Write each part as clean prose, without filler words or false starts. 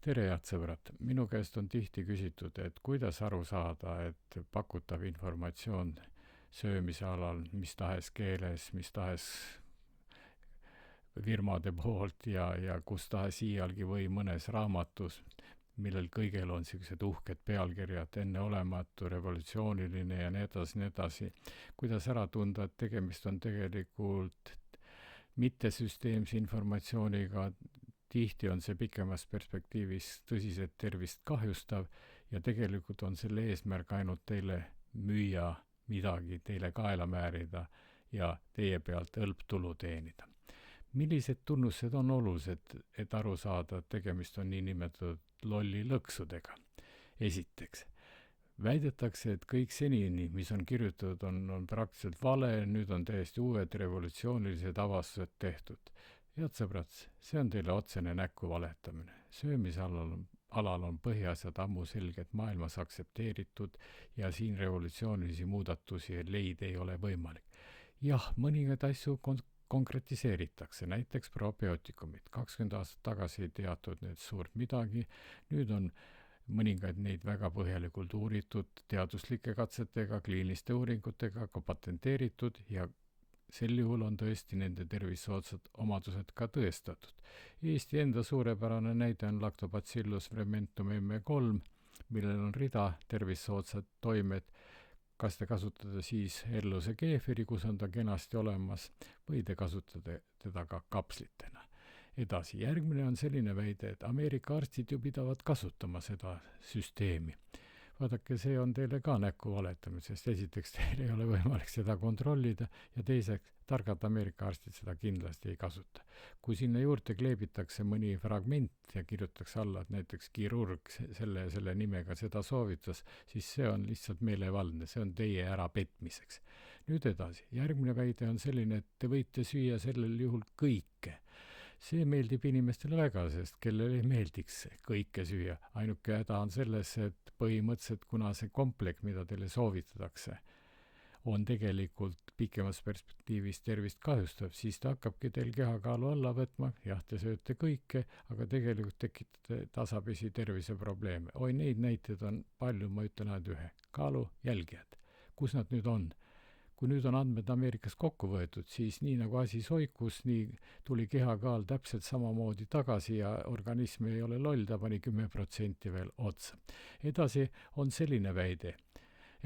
tere, head sõbrad! Minu käest on tihti küsitud, et kuidas aru saada, et pakutav informatsioon söömise alal mis tahes keeles, mis tahes firmade poolt ja kus tahes iialgi või mõnes raamatus, millel kõigel on sellised uhked pealkirjad, enneolematu, revolutsiooniline ja nii edasi, kuidas ära tunda, et tegemist on tegelikult mittesüsteemse informatsiooniga, tihti on see pikemas perspektiivis tõsiselt tervist kahjustav ja tegelikult on selle eesmärk ainult teile müüa midagi, teile kaela määrida ja teie pealt hõlptulu teenida. Millised tunnused on olulised, et aru saada, et tegemist on niinimetatud lolli lõksudega? Esiteks, väidetakse, et kõik senini, mis on kirjutatud, on praktiliselt vale, nüüd on täiesti uued revolutsioonilised avastused tehtud. Head sõbrad, see on teile otsene näkku valetamine. Söömisalal on põhiasjad ammu selgelt maailmas aktsepteeritud ja siin revolutsioonilisi muudatusi leida ei ole võimalik. Jah, mõningaid asju konkretiseeritakse, näiteks probiootikumid. 20 aastat tagasi ei teatud need suurt midagi, nüüd on mõningaid neid väga põhjalikult uuritud teaduslike katsetega, kliiniliste uuringutega, ka patenteeritud ja sel juhul on tõesti nende tervisootsad omadused ka tõestatud. Eesti enda suurepärane näide on Lactobacillus fermentum M3, millel on rida tervisootsad toimed. Kas te kasutate siis Erluse keefiri, kus on ta kenasti olemas, või te kasutate teda ka kapslitena. Edasi, järgmine on selline väide, et Ameerika arstid ju pidavad kasutama seda süsteemi. Vaadake, see on teile ka näkku valetamine, sest esiteks teil ei ole võimalik seda kontrollida ja teiseks, targad Ameerika arstid seda kindlasti ei kasuta. Kui sinna juurde kleebitakse mõni fragment ja kirjutatakse alla, et näiteks kirurg selle nimega seda soovitas, siis see on lihtsalt meelevaldne, see on teie ära petmiseks. Nüüd edasi, järgmine väide on selline, et te võite süüa sellel juhul kõike. See meeldib inimestele väga, sest kellele ei meeldiks kõike süüa. Ainuke häda on selles, et põhimõtteliselt kuna see komplekt, mida teile soovitatakse, on tegelikult pikemas perspektiivis tervist kahjustav, siis ta hakkabki teil kehakaalu alla võtma, jah, te sööte kõike, aga tegelikult tekitate tasapisi terviseprobleeme. Oi, neid näiteid on palju, ma ütlen ainult ühe. Kaalu jälgijad. Kus nad nüüd on? Kui nüüd on andmed Ameerikas kokku võetud, siis nii nagu asi soikus, nii tuli kehakaal täpselt samamoodi tagasi ja organism ei ole loll, ta pani 10% veel otsa. Edasi on selline väide,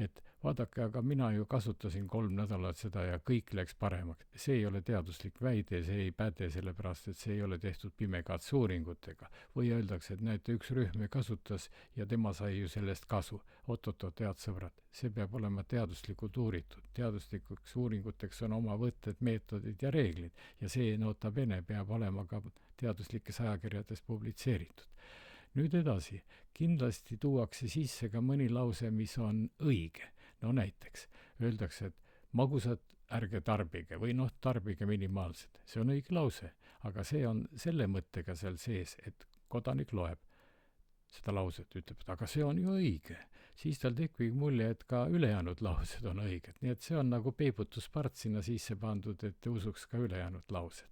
et vaadake, aga mina ju kasutasin 3 nädalat seda ja kõik läks paremaks. See ei ole teaduslik väide, see ei päde sellepärast, et see ei ole tehtud pimekatsuuringutega. Või öeldakse, et näete, üks rühm kasutas ja tema sai ju sellest kasu. Oot-oot, head sõbrad, see peab olema teaduslikult uuritud. Teaduslikuks uuringuteks on oma võtted, meetodid ja reeglid ja see nota bene peab olema ka teaduslikes ajakirjades publitseeritud. Nüüd edasi, kindlasti tuuakse sisse ka mõni lause, mis on õige. No näiteks, öeldakse, et magusad ärge tarbige või tarbige minimaalselt. See on õige lause, aga see on selle mõttega seal sees, et kodanik loeb seda lauset, ütleb, et aga see on ju õige. Siis tal tekib mulje, et ka ülejäänud laused on õiged. Nii et see on nagu peibutuspart sinna sisse pandud, et te usuks ka ülejäänud laused.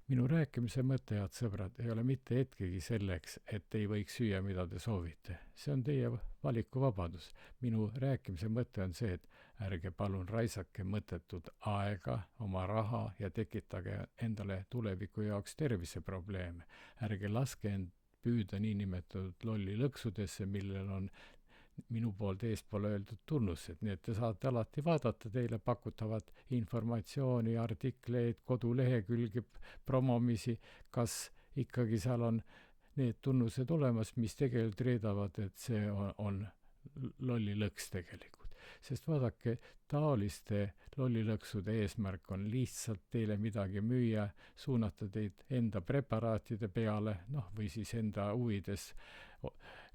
Minu rääkimise mõte, head sõbrad, ei ole mitte hetkegi selleks, et ei võiks süüa, mida te soovite. See on teie valikuvabadus. Minu rääkimise mõte on see, et ärge palun raisake mõttetut aega, oma raha ja tekitage endale tuleviku jaoks terviseprobleeme. Ärge laske end püüda niinimetatud lolli lõksudesse, millel on minu poolt eespool öeldud tunnused, nii et te saate alati vaadata teile pakutavat informatsiooni, artikleid, kodulehekülgi, promomisi, kas ikkagi seal on need tunnused olemas, mis tegelikult reedavad, et see on lolli lõks tegelikult. Sest vaadake, taoliste lollilõksude eesmärk on lihtsalt teile midagi müüa, suunata teid enda preparaatide peale, või siis enda huvides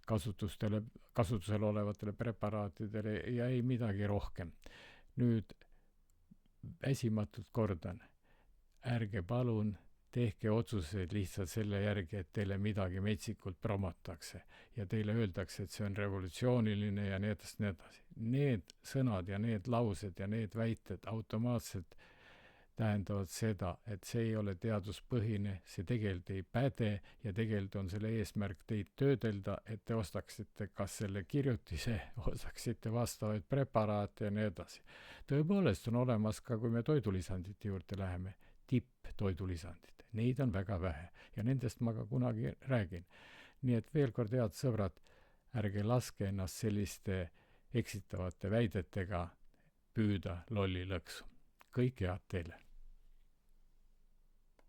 kasutusel olevatele preparaatidele ja ei midagi rohkem. Nüüd väsimatult kordan, ärge palun tehke otsuseid lihtsalt selle järgi, et teile midagi metsikult promotakse ja teile öeldakse, et see on revolutsiooniline ja nii edasi. Need sõnad ja need laused ja need väited automaatselt tähendavad seda, et see ei ole teaduspõhine, see tegelikult ei päde ja tegelikult on selle eesmärk teid töödelda, et te ostaksite kas selle kirjutise, ostaksite vastavaid preparaate ja nii edasi. Tõepoolest on olemas ka, kui me toidulisandite juurde läheme, tipptoidulisandid. Neid on väga vähe ja nendest ma ka kunagi räägin. Nii et veel kord, head sõbrad, ärge laske ennast selliste eksitavate väidetega püüda lolli lõksu. Kõike head teile!